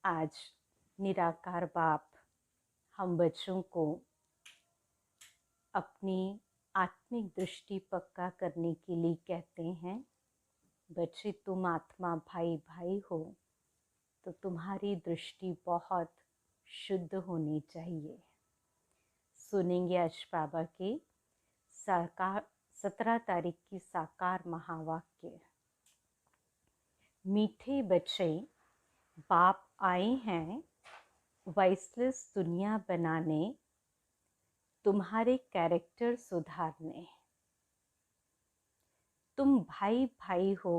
आज निराकार बाप हम बच्चों को अपनी आत्मिक दृष्टि पक्का करने के लिए कहते हैं, बच्चे तुम आत्मा भाई भाई हो तो तुम्हारी दृष्टि बहुत शुद्ध होनी चाहिए। सुनेंगे आज बाबा के साकार 17 तारीख की साकार महावाक्य। मीठे बच्चे, बाप आए हैं वाइसलेस दुनिया बनाने, तुम्हारे कैरेक्टर सुधारने। तुम भाई भाई हो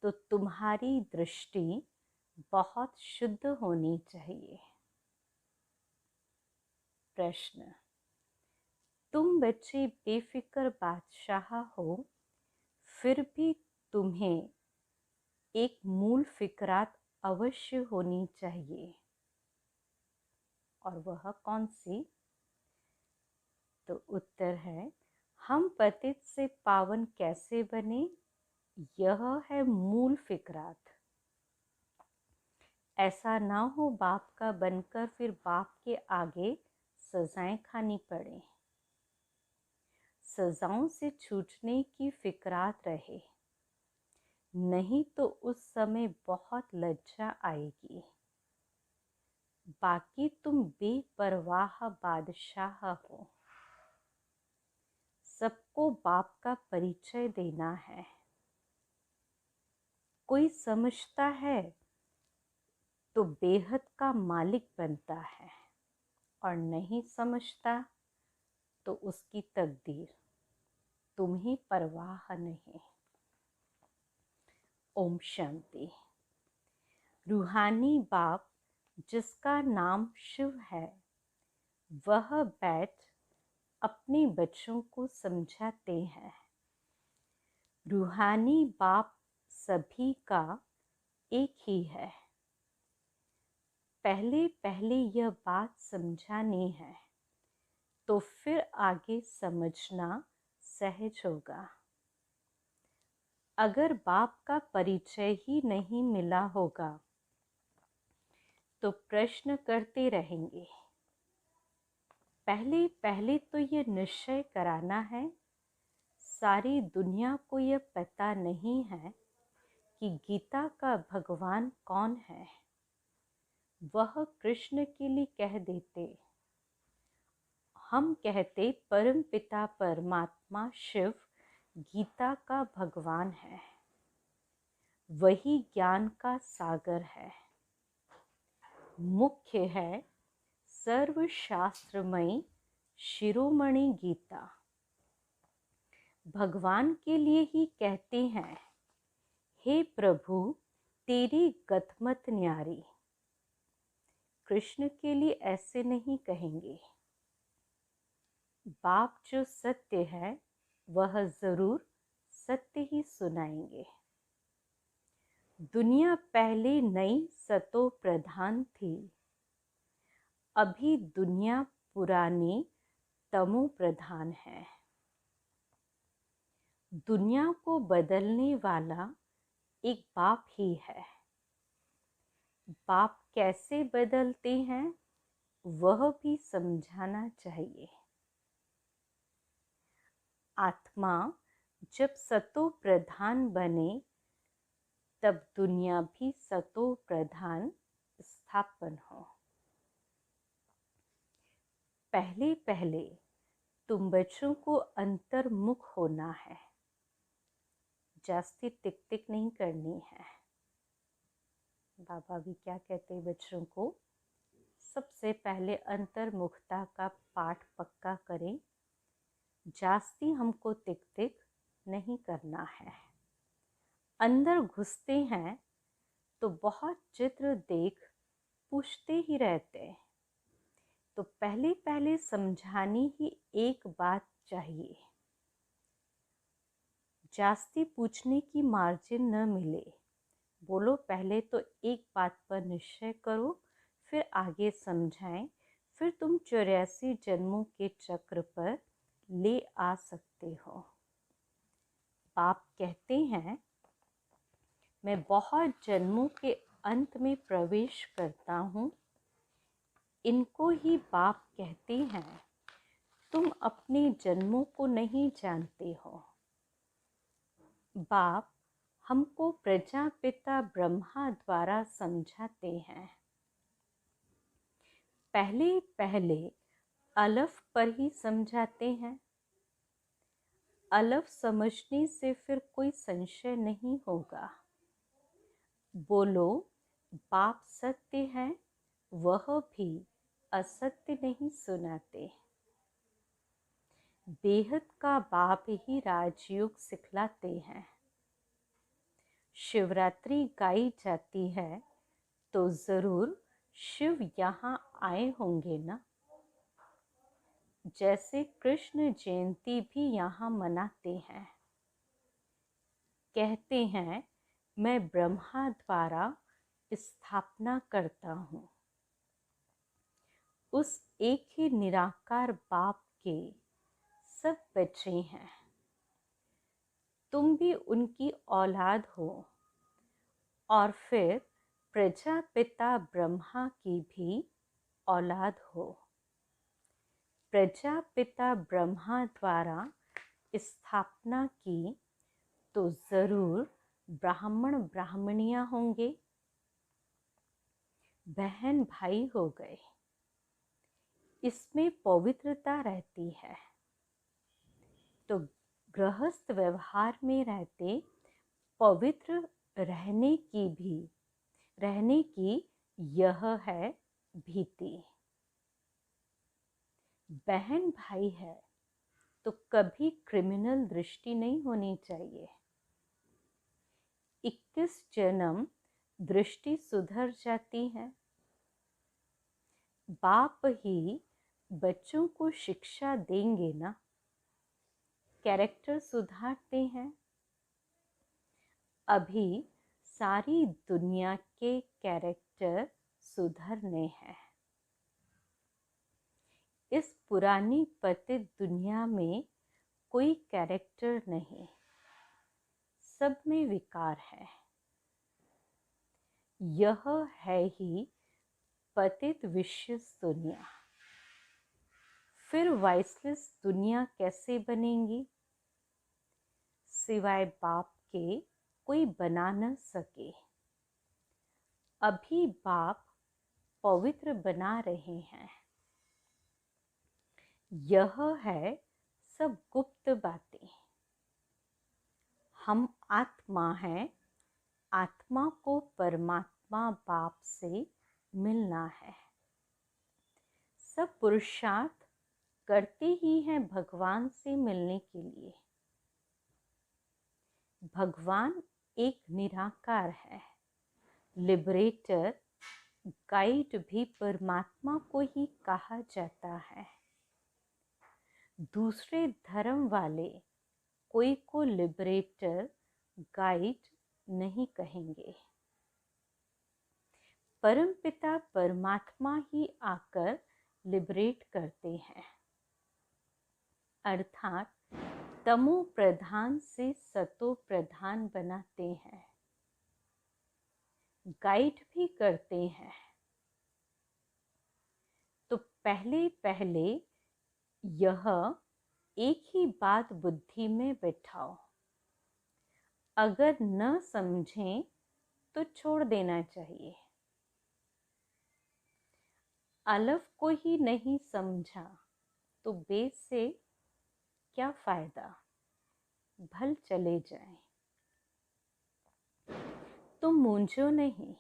तो तुम्हारी दृष्टि बहुत शुद्ध होनी चाहिए। प्रश्न, तुम बच्चे बेफिक्र बादशाह हो, फिर भी तुम्हें एक मूल फिक्रात अवश्य होनी चाहिए, और वह कौन सी? तो उत्तर है, हम पतित से पावन कैसे बने, यह है मूल फिक्रात। ऐसा ना हो बाप का बनकर फिर बाप के आगे सजाएं खानी पड़े। सजाओं से छूटने की फिक्रात रहे, नहीं तो उस समय बहुत लज्जा आएगी। बाकी तुम बेपरवाह बादशाह हो, सबको बाप का परिचय देना है। कोई समझता है तो बेहद का मालिक बनता है, और नहीं समझता तो उसकी तकदीर तुम्हें परवाह नहीं। ओम शांति। रूहानी बाप जिसका नाम शिव है, वह बैठ अपने बच्चों को समझाते हैं। रूहानी बाप सभी का एक ही है। पहले पहले यह बात समझानी है, तो फिर आगे समझना सहज होगा। अगर बाप का परिचय ही नहीं मिला होगा तो प्रश्न करते रहेंगे। पहले पहले तो यह निश्चय कराना है, सारी दुनिया को यह पता नहीं है कि गीता का भगवान कौन है। वह कृष्ण के लिए कह देते, हम कहते परम पिता परमात्मा शिव गीता का भगवान है, वही ज्ञान का सागर है। मुख्य है सर्वशास्त्रमयी शिरोमणि गीता। भगवान के लिए ही कहते हैं, हे प्रभु तेरी गतमत न्यारी। कृष्ण के लिए ऐसे नहीं कहेंगे। बाप जो सत्य है वह जरूर सत्य ही सुनाएंगे। दुनिया पहले नई सतो प्रधान थी, अभी दुनिया पुरानी तमो प्रधान है। दुनिया को बदलने वाला एक बाप ही है। बाप कैसे बदलते हैं वह भी समझाना चाहिए। आत्मा जब सतो प्रधान बने तब दुनिया भी सतो प्रधान स्थापन हो। पहले पहले तुम बच्चों को अंतर्मुख होना है, जास्ती टिक टिक नहीं करनी है। बाबा भी क्या कहते हैं बच्चों को, सबसे पहले अंतर्मुखता का पाठ पक्का करें, जास्ती हमको टिक टिक नहीं करना है। अंदर घुसते हैं तो बहुत चित्र देख पूछते ही रहते, तो पहले पहले समझानी ही एक बात चाहिए। जास्ती पूछने की मार्जिन न मिले, बोलो पहले तो एक बात पर निश्चय करो, फिर आगे समझाएं, फिर तुम 84 जन्मों के चक्र पर ले आ सकते हो। बाप कहते हैं, मैं बहुत जन्मों के अंत में प्रवेश करता हूँ। इनको ही बाप कहते हैं। तुम अपने जन्मों को नहीं जानते हो। बाप हमको प्रजापिता ब्रह्मा द्वारा समझाते हैं। पहले पहले अलफ पर ही समझाते हैं। अलफ समझने से फिर कोई संशय नहीं होगा। बोलो, बाप सत्य है, वह भी असत्य नहीं सुनाते। बेहद का बाप ही राजयोग सिखलाते हैं। शिवरात्रि गाई जाती है तो जरूर शिव यहाँ आए होंगे ना। जैसे कृष्ण जयंती भी यहाँ मनाते हैं। कहते हैं मैं ब्रह्मा द्वारा स्थापना करता हूँ। उस एक ही निराकार बाप के सब बच्चे हैं। तुम भी उनकी औलाद हो और फिर प्रजापिता ब्रह्मा की भी औलाद हो। प्रजापिता ब्रह्मा द्वारा स्थापना की तो जरूर ब्राह्मण ब्राह्मणियां होंगे, बहन भाई हो गए। इसमें पवित्रता रहती है। तो गृहस्थ व्यवहार में रहते पवित्र रहने की यह है भीति। बहन भाई है तो कभी क्रिमिनल दृष्टि नहीं होनी चाहिए। 21 जन्म दृष्टि सुधर जाती है। बाप ही बच्चों को शिक्षा देंगे ना। कैरेक्टर सुधारते हैं। अभी सारी दुनिया के कैरेक्टर सुधरने हैं। इस पुरानी पतित दुनिया में कोई कैरेक्टर नहीं, सब में विकार है। यह है ही पतित विशेष दुनिया। फिर वाइसलेस दुनिया कैसे बनेगी? सिवाय बाप के कोई बना न सके। अभी बाप पवित्र बना रहे हैं। यह है सब गुप्त बातें। हम आत्मा हैं। आत्मा को परमात्मा बाप से मिलना है। सब पुरुषार्थ करते ही हैं भगवान से मिलने के लिए। भगवान एक निराकार है। लिबरेटर, गाइड भी परमात्मा को ही कहा जाता है। दूसरे धर्म वाले कोई को लिबरेटर, गाइड नहीं कहेंगे। परमपिता परमात्मा ही आकर लिबरेट करते हैं। अर्थात तमो प्रधान से सतो प्रधान बनाते हैं। गाइड भी करते हैं। तो पहले पहले यह एक ही बात बुद्धि में बैठाओ। अगर न समझें तो छोड़ देना चाहिए। अलफ को ही नहीं समझा तो बेस से क्या फायदा? भल चले जाएं। तुम मूंझो नहीं।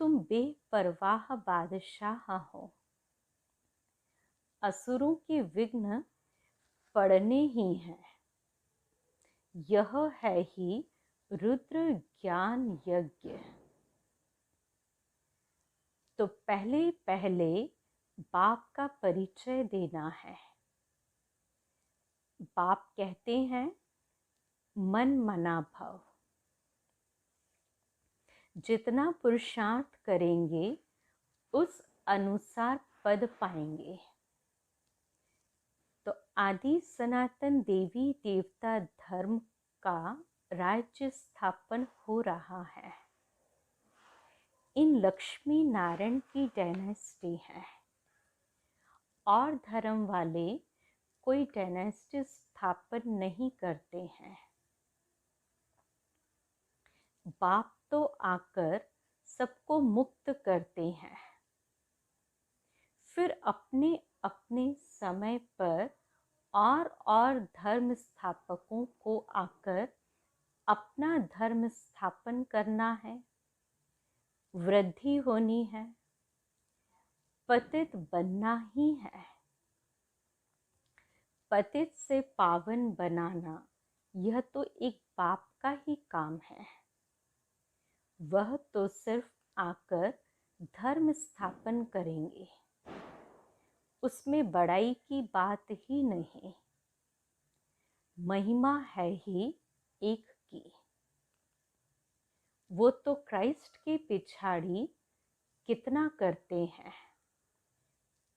तुम बेपरवाह बादशाह हो। असुरों के विघ्न पड़ने ही हैं। यह है ही रुद्र ज्ञान यज्ञ। तो पहले पहले बाप का परिचय देना है। बाप कहते हैं मन मना भव। जितना पुरुषार्थ करेंगे उस अनुसार पद पाएंगे। तो आदि सनातन देवी देवता धर्म का राज्य स्थापन हो रहा है। इन लक्ष्मी नारायण की डायनेस्टी है और धर्म वाले कोई डायनेस्टी स्थापन नहीं करते हैं। बाप तो आकर सबको मुक्त करते हैं, फिर अपने अपने समय पर और धर्म स्थापकों को आकर अपना धर्म स्थापन करना है, वृद्धि होनी है, पतित बनना ही है। पतित से पावन बनाना यह तो एक बाप का ही काम है। वह तो सिर्फ आकर धर्म स्थापन करेंगे, उसमें बड़ाई की बात ही नहीं, महिमा है ही एक की। वो तो क्राइस्ट के पिछाड़ी कितना करते हैं,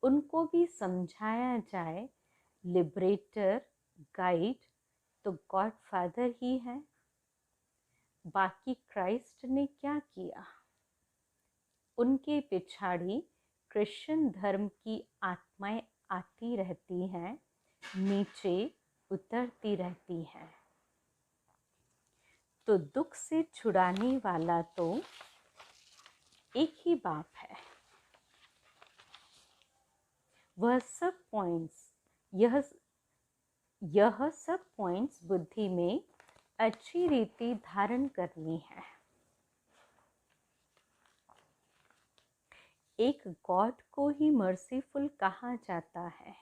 उनको भी समझाया जाए। लिबरेटर गाइड तो गॉड फादर ही है। बाकी क्राइस्ट ने क्या किया? उनके पिछाड़ी क्रिश्चियन धर्म की आत्माएं आती रहती हैं, नीचे उतरती रहती हैं। तो दुख से छुड़ाने वाला तो एक ही बाप है। वह सब पॉइंट्स यह सब पॉइंट्स बुद्धि में अच्छी रीति धारण करनी है। एक गॉड को ही मर्सीफुल कहा जाता है।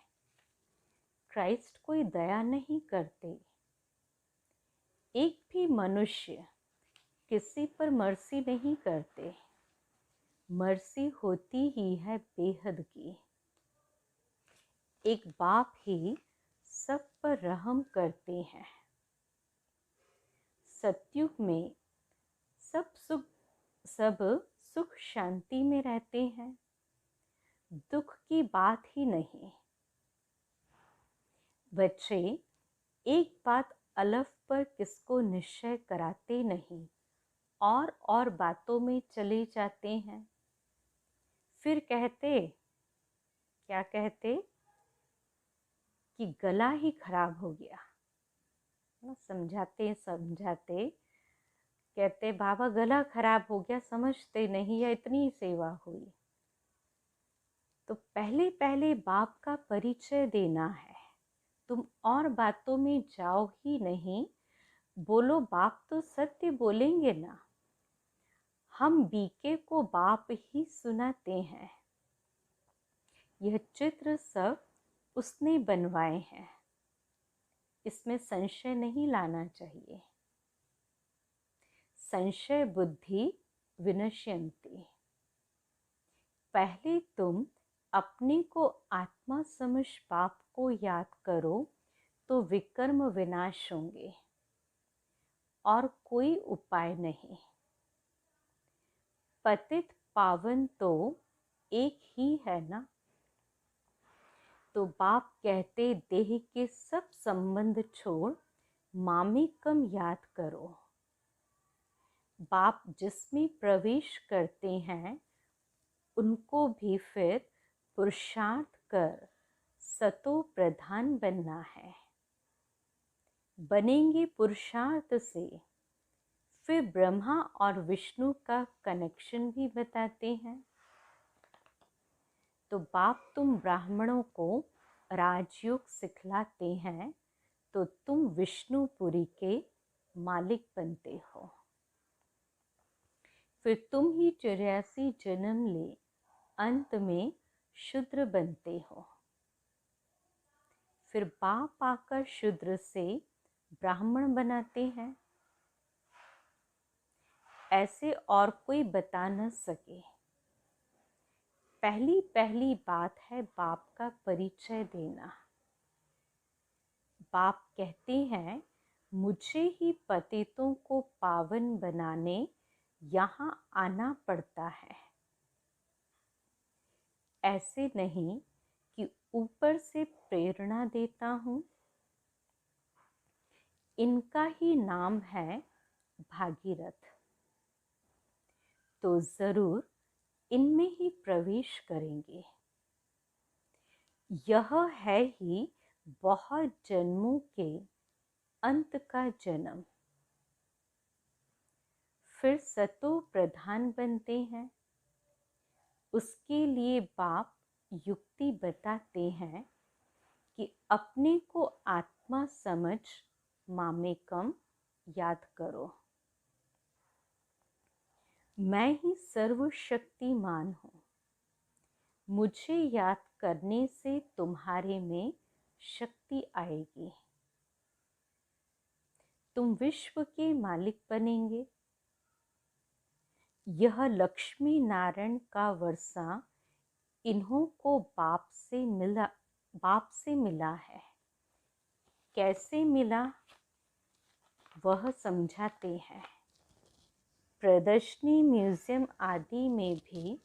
क्राइस्ट कोई दया नहीं करते। एक भी मनुष्य किसी पर मर्सी नहीं करते। मर्सी होती ही है बेहद की। एक बाप ही सब पर रहम करते हैं। सतयुग में सब सुख शांति में रहते हैं, दुख की बात ही नहीं। बच्चे एक बात अलफ पर किसको निश्चय कराते नहीं और बातों में चले जाते हैं। फिर कहते क्या कहते कि गला ही खराब हो गया। समझाते समझाते कहते बाबा गला खराब हो गया, समझते नहीं या इतनी सेवा हुई। तो पहले पहले बाप का परिचय देना है। तुम और बातों में जाओ ही नहीं, बोलो बाप तो सत्य बोलेंगे ना। हम बीके को बाप ही सुनाते हैं। यह चित्र सब उसने बनवाए हैं, इसमें संशय नहीं लाना चाहिए। संशय बुद्धि विनश्यन्ति। पहले तुम अपने को आत्मा समझ बाप को याद करो तो विकर्म विनाश होंगे और कोई उपाय नहीं। पतित पावन तो एक ही है ना। तो बाप कहते देह के सब संबंध छोड़ मामेकम याद करो। बाप जिसमें प्रवेश करते हैं उनको भी फिर पुरुषार्थ कर सतो प्रधान बनना है। बनेंगे पुरुषार्थ से। फिर ब्रह्मा और विष्णु का कनेक्शन भी बताते हैं। तो बाप तुम ब्राह्मणों को राजयोग सिखलाते हैं तो तुम विष्णुपुरी के मालिक बनते हो। फिर तुम ही 84 जन्म ले अंत में शूद्र बनते हो। फिर बाप आकर शूद्र से ब्राह्मण बनाते हैं। ऐसे और कोई बता न सके। पहली पहली बात है बाप का परिचय देना। बाप कहते हैं मुझे ही पतितों को पावन बनाने यहाँ आना पड़ता है। ऐसे नहीं कि ऊपर से प्रेरणा देता हूँ। इनका ही नाम है भागीरथ। तो ज़रूर इनमें ही प्रवेश करेंगे। यह है ही बहुत जन्मों के अंत का जन्म। फिर सतो प्रधान बनते हैं। उसके लिए बाप युक्ति बताते हैं कि अपने को आत्मा समझ मामेकम याद करो। मैं ही सर्वशक्तिमान हूँ। मुझे याद करने से तुम्हारे में शक्ति आएगी। तुम विश्व के मालिक बनेंगे। यह लक्ष्मी नारायण का वर्षा इन्हों को बाप से मिला है। कैसे मिला वह समझाते हैं। प्रदर्शनी, म्यूजियम आदि में भी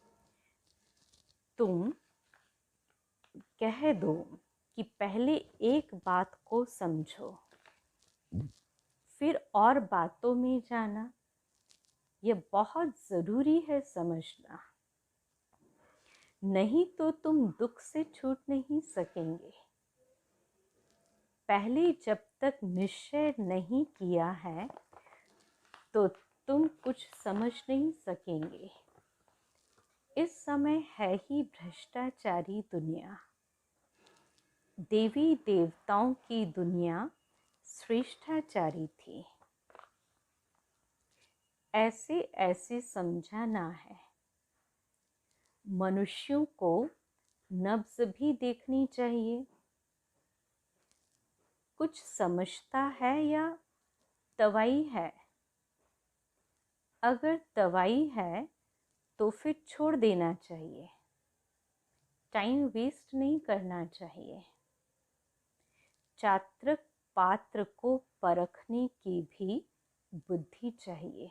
तुम कह दो कि पहले एक बात को समझो, फिर और बातों में जाना। यह बहुत ज़रूरी है समझना, नहीं तो तुम दुख से छूट नहीं सकेंगे। पहले जब तक निश्चय नहीं किया है तो तुम कुछ समझ नहीं सकेंगे। इस समय है ही भ्रष्टाचारी दुनिया। देवी देवताओं की दुनिया श्रेष्ठाचारी थी। ऐसे ऐसे समझाना है। मनुष्यों को नब्ज भी देखनी चाहिए। कुछ समझता है या दवाई है? अगर दवाई है तो फिर छोड़ देना चाहिए। टाइम वेस्ट नहीं करना चाहिए। चात्रक पात्र को परखने की भी बुद्धि चाहिए।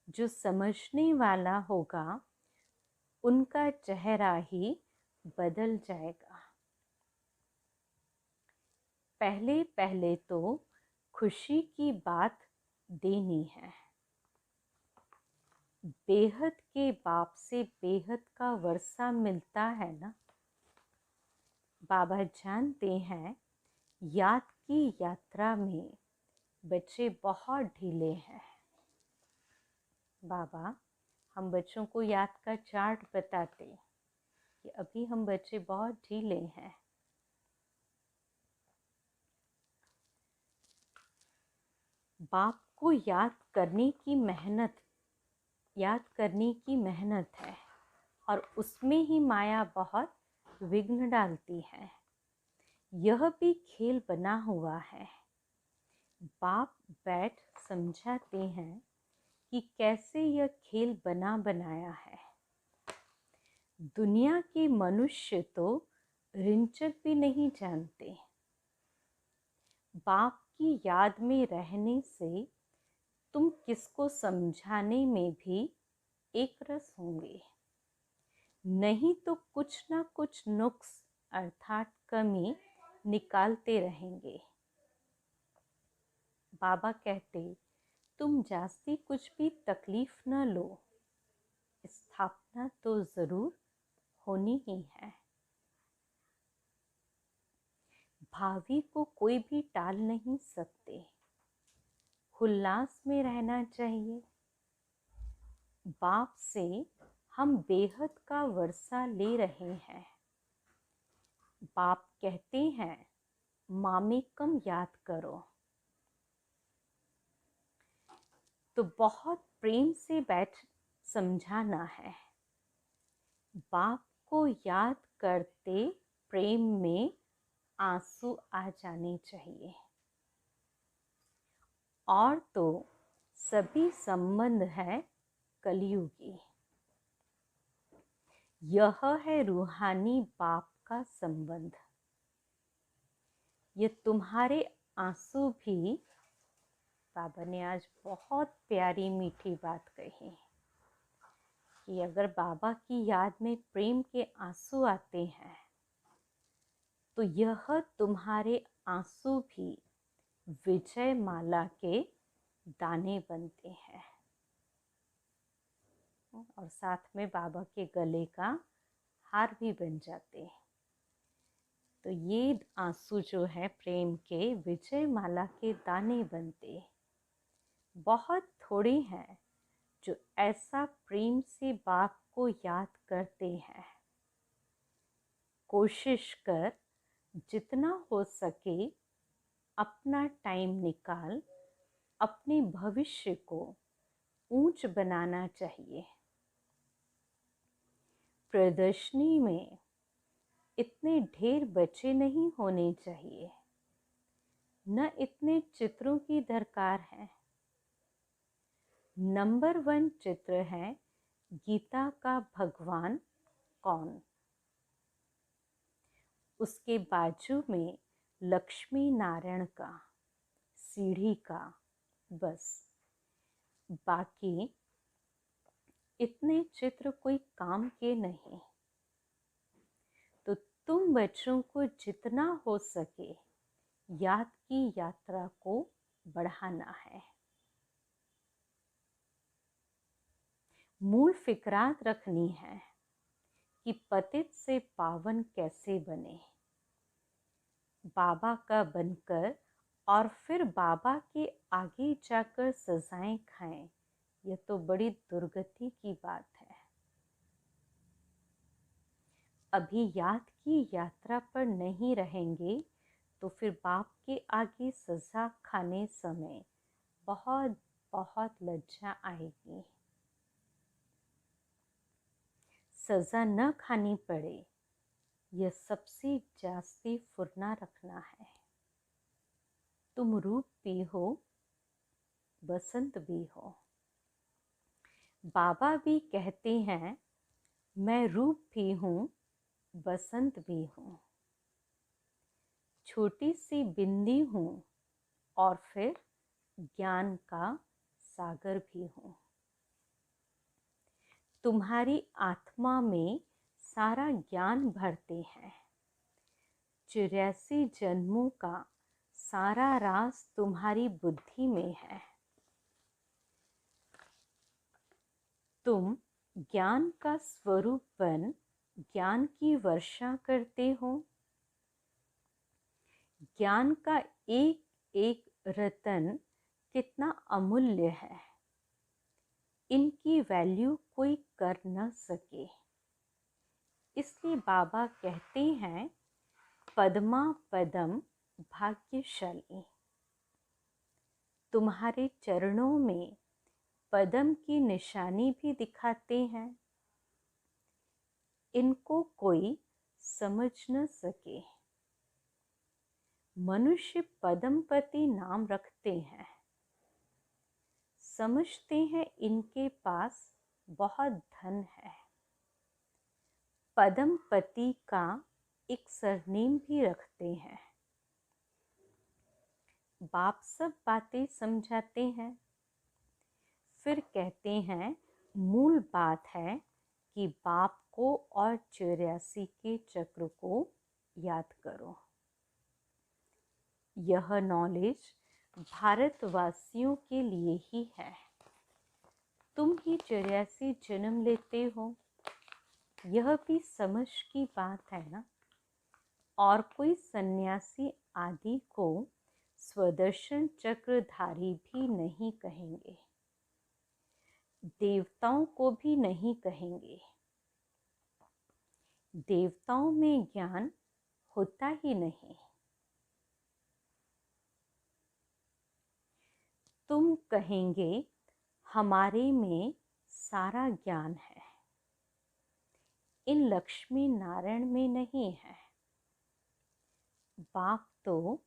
जो समझने वाला होगा उनका चेहरा ही बदल जाएगा। पहले पहले तो खुशी की बात देनी है। बेहद के बाप से बेहद का वर्षा मिलता है ना। बाबा जानते हैं याद की यात्रा में बच्चे बहुत ढीले हैं। बाबा हम बच्चों को याद का चार्ट बताते कि अभी हम बच्चे बहुत ढीले हैं। बाप को याद करने की मेहनत है और उसमें ही माया बहुत विघ्न डालती है। यह भी खेल बना हुआ है। बाप बैठ समझाते हैं कि कैसे यह खेल बना बनाया है। दुनिया के मनुष्य तो रिंचक भी नहीं जानते। बाप की याद में रहने से तुम किसको समझाने में भी एक रस होंगे। नहीं तो कुछ ना कुछ नुक्स अर्थात कमी निकालते रहेंगे। बाबा कहते तुम जास्ती कुछ भी तकलीफ न लो। स्थापना तो जरूर होनी ही है। भावी को कोई भी टाल नहीं सकते। उल्लास में रहना चाहिए। बाप से हम बेहद का वर्षा ले रहे हैं। बाप कहते हैं मामेकम याद करो। तो बहुत प्रेम से बैठ समझाना है। बाप को याद करते प्रेम में आंसू आ जाने चाहिए। और तो सभी संबंध है कलयुगी। यह है रूहानी बाप का संबंध। ये तुम्हारे आंसू भी, बाबा ने आज बहुत प्यारी मीठी बात कही कि अगर बाबा की याद में प्रेम के आंसू आते हैं तो यह तुम्हारे आंसू भी विजय माला के दाने बनते हैं। और साथ में बाबा के गले का हार भी बन जाते। तो ये आंसू जो है प्रेम के विजय माला के दाने बनते। बहुत थोड़े हैं जो ऐसा प्रेम से बाप को याद करते हैं। कोशिश कर जितना हो सके अपना टाइम निकाल अपने भविष्य को ऊंच बनाना चाहिए। प्रदर्शनी में इतने ढेर बच्चे नहीं होने चाहिए, न इतने चित्रों की दरकार है। नंबर 1 चित्र है गीता का भगवान कौन, उसके बाजू में लक्ष्मी नारायण का सीढ़ी का, बस। बाकी इतने चित्र कोई काम के नहीं। तो तुम बच्चों को जितना हो सके याद की यात्रा को बढ़ाना है। मूल फिक्रात रखनी है कि पतित से पावन कैसे बने, बाबा का बनकर और फिर बाबा के आगे जाकर सजाएं खाएं। यह तो बड़ी दुर्गति की बात है। अभी याद की यात्रा पर नहीं रहेंगे तो फिर बाप के आगे सजा खाने समय बहुत बहुत लज्जा आएगी। सजा न खानी पड़े, यह सबसे जास्ती फुरना रखना है। तुम रूप भी हो, बसंत भी हो। बाबा भी कहते हैं मैं रूप भी हूँ, बसंत भी हूँ। छोटी सी बिंदी हूँ और फिर ज्ञान का सागर भी हूँ। तुम्हारी आत्मा में सारा ज्ञान भरते हैं। 84 जन्मों का सारा राज तुम्हारी बुद्धि में है। तुम ज्ञान का स्वरूप बन ज्ञान की वर्षा करते हो। ज्ञान का एक एक रतन कितना अमूल्य है, इनकी वैल्यू कोई कर न सके। इसलिए बाबा कहते हैं पद्मा पदम भाग्यशाली। तुम्हारे चरणों में पद्म की निशानी भी दिखाते हैं, इनको कोई समझ न सके। मनुष्य पद्मपति नाम रखते हैं, समझते हैं इनके पास बहुत धन है। पद्मपति का एक सरनेम भी रखते हैं। बाप सब बातें समझाते हैं, फिर कहते हैं मूल बात है कि बाप को और 84 के चक्र को याद करो। यह नॉलेज भारतवासियों के लिए ही है। तुम ही 84 जन्म लेते हो, यह भी समझ की बात है ना। और कोई सन्यासी आदि को स्वदर्शन चक्रधारी भी नहीं कहेंगे, देवताओं को भी नहीं कहेंगे। देवताओं में ज्ञान होता ही नहीं। तुम कहेंगे हमारे में सारा ज्ञान है, इन लक्ष्मी नारायण में नहीं है। बाप तो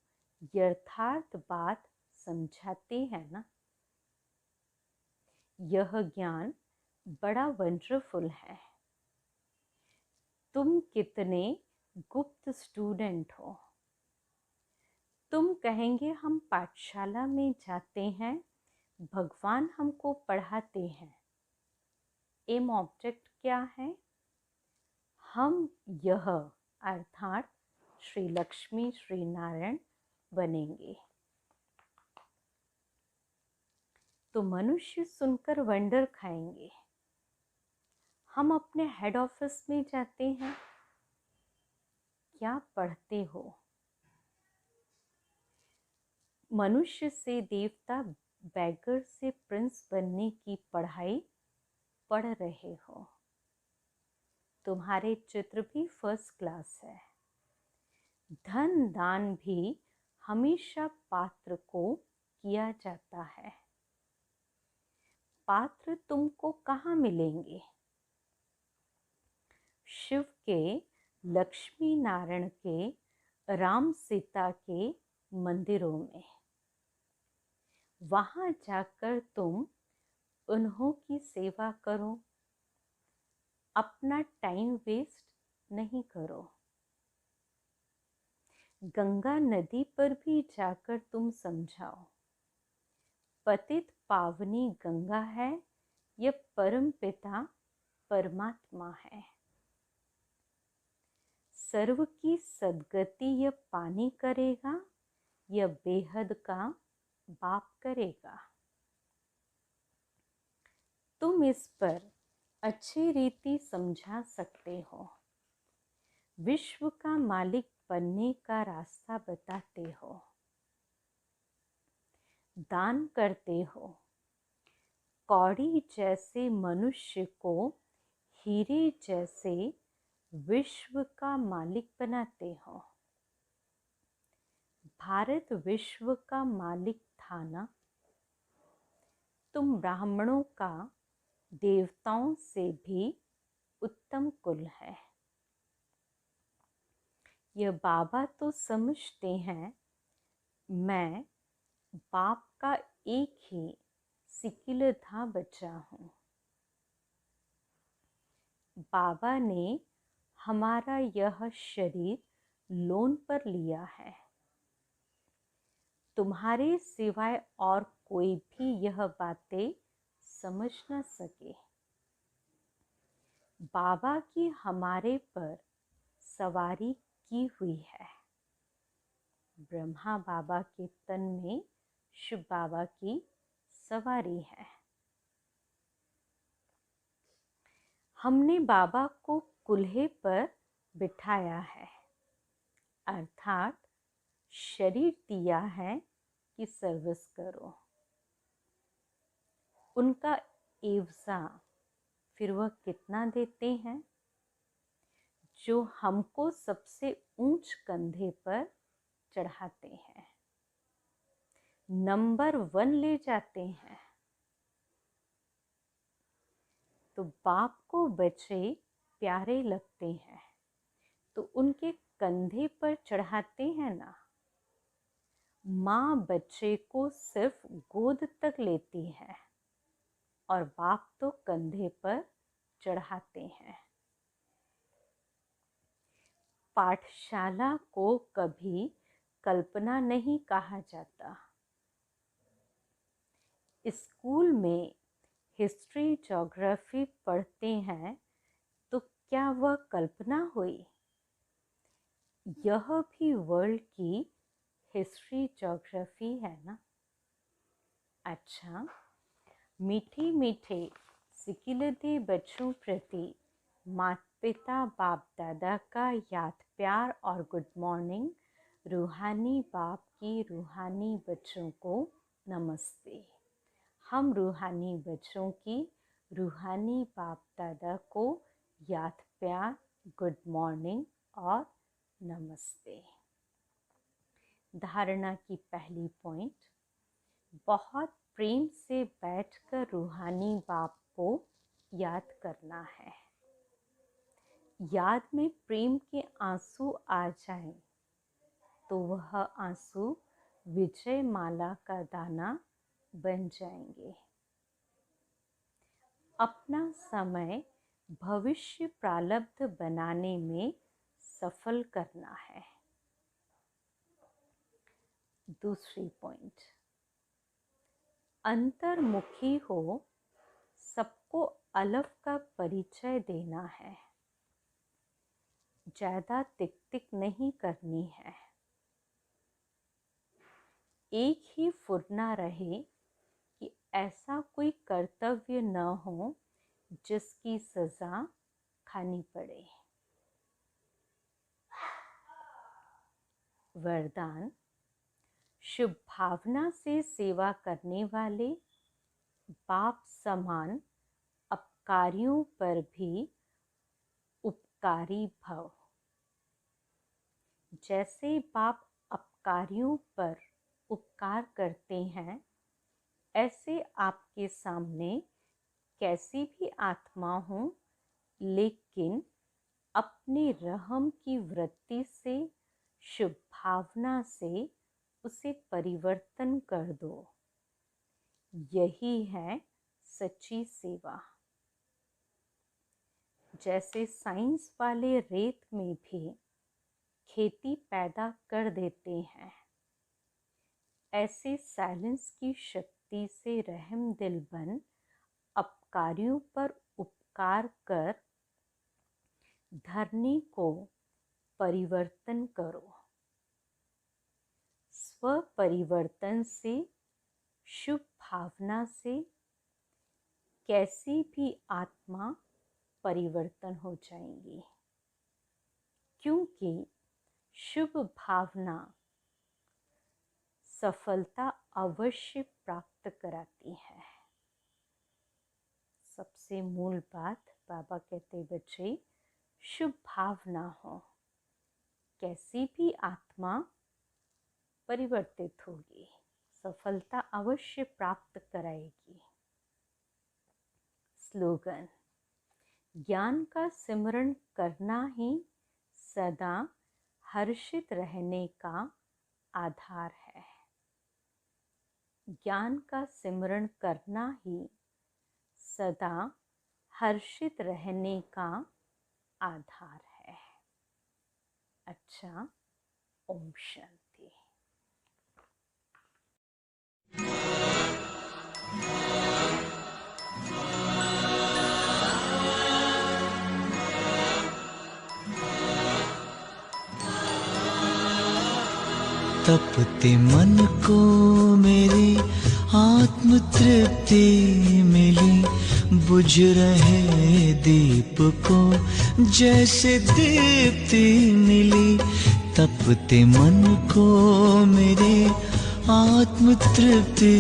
यथार्थ बात समझाते हैं ना। यह ज्ञान बड़ा वंडरफुल है। तुम कितने गुप्त स्टूडेंट हो। तुम कहेंगे हम पाठशाला में जाते हैं, भगवान हमको पढ़ाते हैं। एम ऑब्जेक्ट क्या है? हम यह अर्थात श्री लक्ष्मी श्री नारायण बनेंगे। तो मनुष्य सुनकर वंडर खाएंगे, हम अपने हेड ऑफिस में जाते हैं, क्या पढ़ते हो? मनुष्य से देवता, बैगर से प्रिंस बनने की पढ़ाई पढ़ रहे हो। तुम्हारे चित्र भी फर्स्ट क्लास है। धन दान भी हमेशा पात्र को किया जाता है। पात्र तुमको कहाँ मिलेंगे? शिव के, लक्ष्मी नारायण के, राम सीता के मंदिरों में। वहां जाकर तुम उन्हों की सेवा करो, अपना टाइम वेस्ट नहीं करो। गंगा नदी पर भी जाकर तुम समझाओ, पतित पावनी गंगा है, यह परम पिता परमात्मा है। सर्व की सदगति यह पानी करेगा, यह बेहद का बाप करेगा। तुम इस पर अच्छी रीति समझा सकते हो। विश्व का मालिक बनने का रास्ता बताते हो। दान करते हो। कौड़ी जैसे मनुष्य को हीरे जैसे विश्व का मालिक बनाते हो। भारत विश्व का मालिक था ना। तुम ब्राह्मणों का देवताओं से भी उत्तम कुल है। यह बाबा तो समझते हैं, मैं बाप का एक ही सिकिलधा बच्चा हूँ। बाबा ने हमारा यह शरीर लोन पर लिया है। तुम्हारे सिवाय और कोई भी यह बातें समझ न सके। बाबा की हमारे पर सवारी की हुई है। ब्रह्मा बाबा के तन में शिव बाबा की सवारी है। हमने बाबा को कुल्हे पर बिठाया है, अर्थात शरीर दिया है कि सर्विस करो। उनका एवजा फिर वह कितना देते हैं? जो हमको सबसे ऊंच कंधे पर चढ़ाते हैं, नंबर 1 ले जाते हैं। तो बाप को बच्चे प्यारे लगते हैं तो उनके कंधे पर चढ़ाते हैं ना। माँ बच्चे को सिर्फ गोद तक लेती है और बाप तो कंधे पर चढ़ाते हैं। पाठशाला को कभी कल्पना नहीं कहा जाता। स्कूल में हिस्ट्री ज्योग्राफी पढ़ते हैं तो क्या वह कल्पना हुई? यह भी वर्ल्ड की हिस्ट्री ज्योग्राफी है ना। अच्छा, मीठे मीठे सिकिलधे बच्चों प्रति माता पिता बाप दादा का याद प्यार और गुड मॉर्निंग। रूहानी बाप की रूहानी बच्चों को नमस्ते। हम रूहानी बच्चों की रूहानी बाप दादा को याद प्यार, गुड मॉर्निंग और नमस्ते। धारणा की पहली पॉइंट, बहुत प्रेम से बैठकर रूहानी बाप को याद करना है। याद में प्रेम के आंसू आ जाएं तो वह आंसू विजय माला का दाना बन जाएंगे। अपना समय भविष्य प्रारब्ध बनाने में सफल करना है। दूसरी पॉइंट, अंतर्मुखी हो, सबको अलग का परिचय देना है। ज्यादा टिक टिक नहीं करनी है। एक ही फुरना रहे कि ऐसा कोई कर्तव्य न हो जिसकी सजा खानी पड़े। वरदान। शुभ भावना से सेवा करने वाले बाप समान अपकारियों पर भी उपकारी भव। जैसे बाप अपकारियों पर उपकार करते हैं, ऐसे आपके सामने कैसी भी आत्मा हो, लेकिन अपने रहम की वृत्ति से, शुभ भावना से उसे परिवर्तन कर दो। यही है सच्ची सेवा। जैसे साइंस वाले रेत में भी खेती पैदा कर देते हैं, ऐसे साइलेंस की शक्ति से रहम दिल बन अपकारियों पर उपकार कर धरनी को परिवर्तन करो। स्व परिवर्तन से, शुभ भावना से कैसी भी आत्मा परिवर्तन हो जाएंगी, क्योंकि शुभ भावना सफलता अवश्य प्राप्त कराती है। सबसे मूल बात बाबा कहते बच्चे, शुभ भावना हो, कैसी भी आत्मा परिवर्तित होगी, सफलता अवश्य प्राप्त कराएगी। स्लोगन। ज्ञान का सिमरण करना ही सदा हर्षित रहने का आधार है। ज्ञान का सिमरण करना ही सदा हर्षित रहने का आधार है। अच्छा, ओम शांति। तपते मन को मेरी आत्म तृप्ति मिली, बुझ रहे दीप को जैसे दीप्ति मिली। तपते मन को मेरे आत्म तृप्ति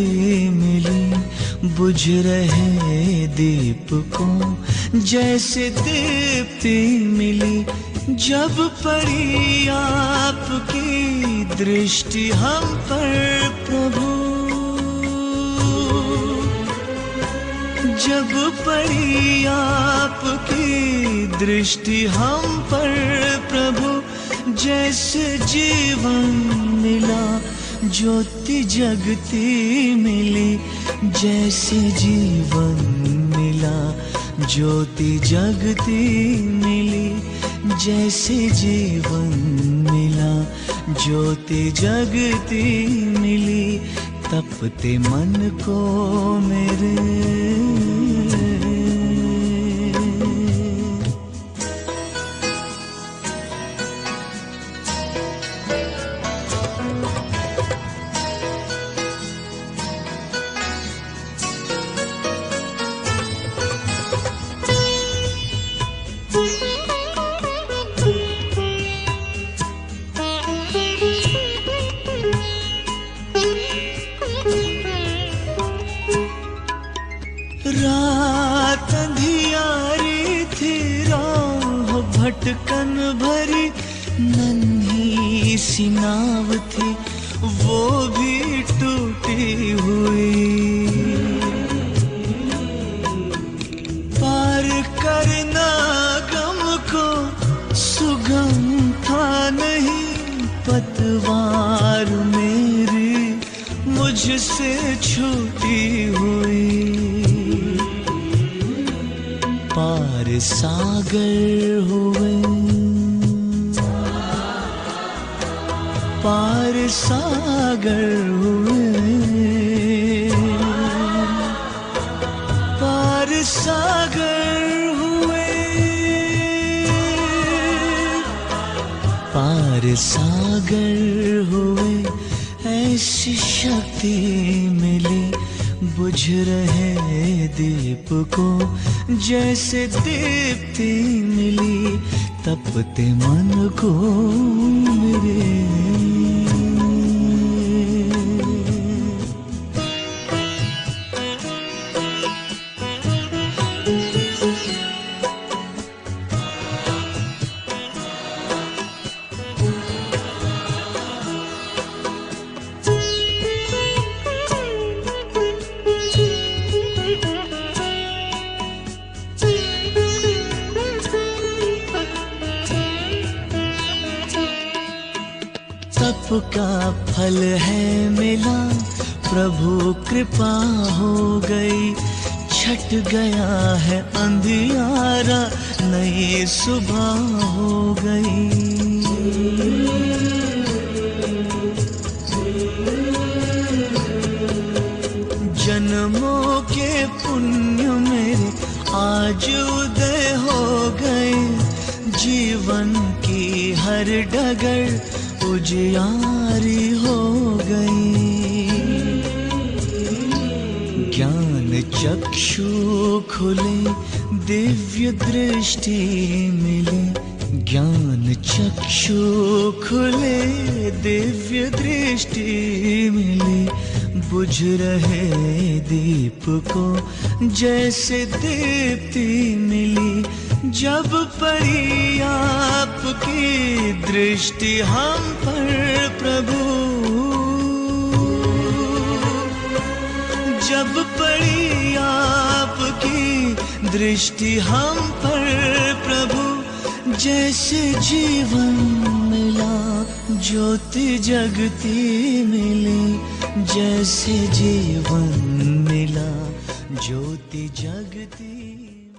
मिली, बुझ रहे दीप को जैसे दीप्ति मिली। जब पड़ी आपकी दृष्टि हम पर प्रभु, जब पड़ी आपकी दृष्टि हम पर प्रभु, जैसे जीवन मिला ज्योति जगती मिली, जैसे जीवन मिला ज्योति जगती मिली, जैसे जीवन मिला ज्योति जगती मिली। तपते मन को मेरे रात अंधियारी थी, राह भटकन भरी, नन्ही सी नाव थी वो भी टूटी हुई। पार करना गम को सुगम था नहीं, पतवार मेरी मुझसे छूटी हुई। पार सागर हुए, पार सागर हुए, पार सागर हुए, पार सागर हुए। ऐसी शक्ति मिली बुझ रहे दीप को जैसे दीप्ति मिली तपते मन को मेरे। तप का फल है मिला, प्रभु कृपा हो गई, छट गया है अंधियारा, नई सुबह हो गई। जन्मों के पुण्य मेरे आज उदय हो गए, जीवन की हर डगर उजियारी हो गई। ज्ञान चक्षु खुले, दिव्य दृष्टि मिले, ज्ञान चक्षु खुले, दिव्य दृष्टि मिले, बुझ रहे दीप को जैसे दीप्ति मिली, जब पड़ी आपकी दृष्टि हम पर प्रभु, जब पड़ी आपकी दृष्टि हम पर प्रभु, जैसे जीवन मिला, ज्योति जगती मिली, जैसे जीवन मिला, ज्योति जगती।